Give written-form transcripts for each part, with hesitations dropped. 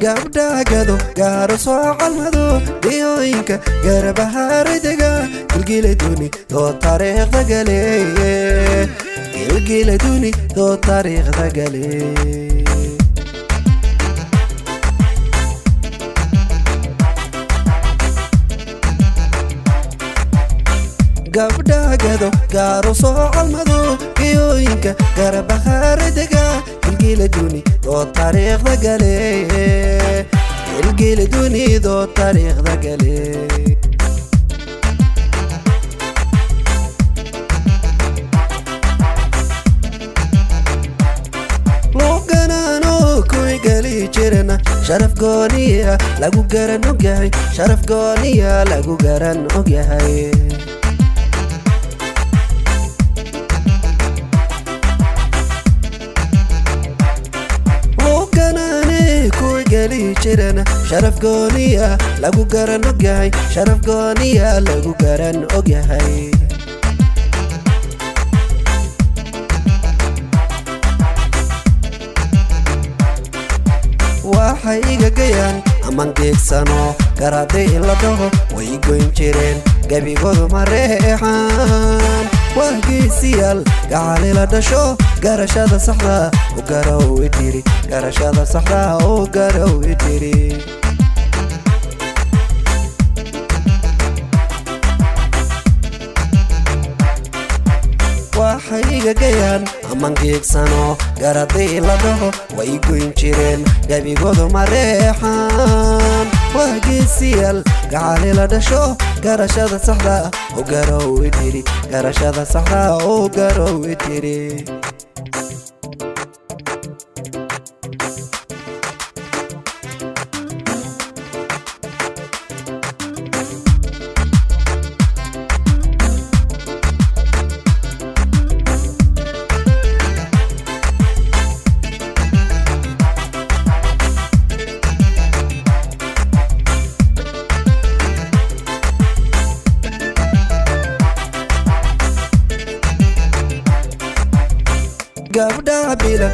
gabdha gado gaaro soo calmado diyooyinka garbaha ridaga gilgiladuni doo taariikhda gale gilgiladuni doo taariikhda gale gabdha gado gaaro soo calmado diyooyinka garbaha ridaga gilgiladuni doo taariikhda gale gilgiladuni doo taariikhda gale looganano kuwi gali jirana sharaf gooniya lagu garan ogyahay sharaf gooniya lagu garan ogyahay jirana sharaf gooniya lagu garan ogyahay sharaf gooniya lagu garan ogyahay waxay iga gayaan aman geegsano garaday la dhaho way goyn jireen gabigoodu mareexaan waa geesiyaal gacali la dhasho garashada saxda u garow idiri garashada saxda u garow idiri waxay iga gayaan aman geegsano garaday la dhaho way goyn jireen gabigoodu mareexaan waa geesiyaal gacali la dhasho garashada saxda u garow idiri garashada saxda u garow idiri gabdha bila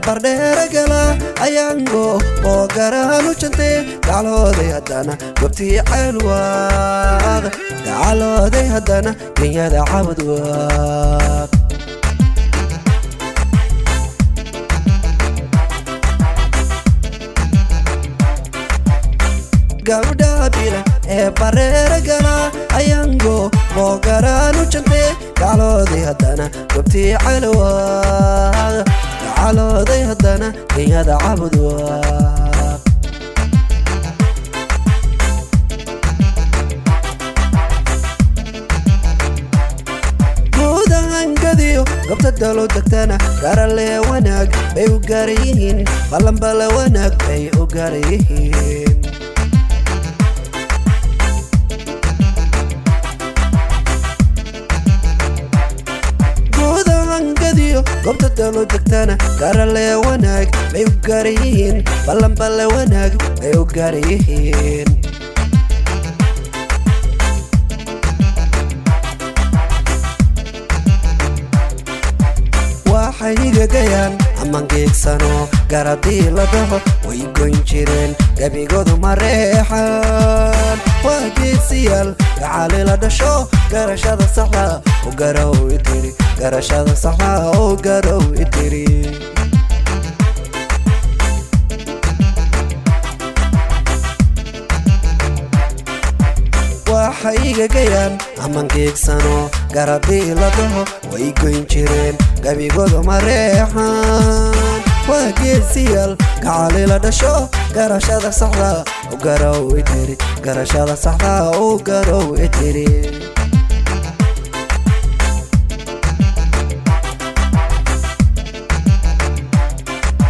bardheera gala ayaango oo garaanu jante gacalooday haddana gobtii ceelwaaq gacalooday haddana genyada cabadwaaq gabdha bila bardheera gala ayaango oo garaanu jante gacalooday haddana gobtii ceelwaaq gacalooday haddana genyada cabadwaaq guudahangadiyo gobta dalo degtana garale wanaag bay u gaara yihiin ballanbala wanaag bay u gaara yihiin gobta dalo degtana garale wanaag bay u gaara yihiin ballanbala wanaag bay u gaara yihiin waxay iga gayaan aman geegsano garadii la dhaho way goyn jireen gabigoodu mareexaan waa geesiyaal gacali la dhasho garashada saxda u garow idiri garashada saxda u garow idiri waxay iga gayaan aman geegsano garadii la dhaho way goyn jireen gabigoodu mareexaan waa geesiyaal gacali la dhasho garashada saxda u garow idiri garashada saxda u garow idiri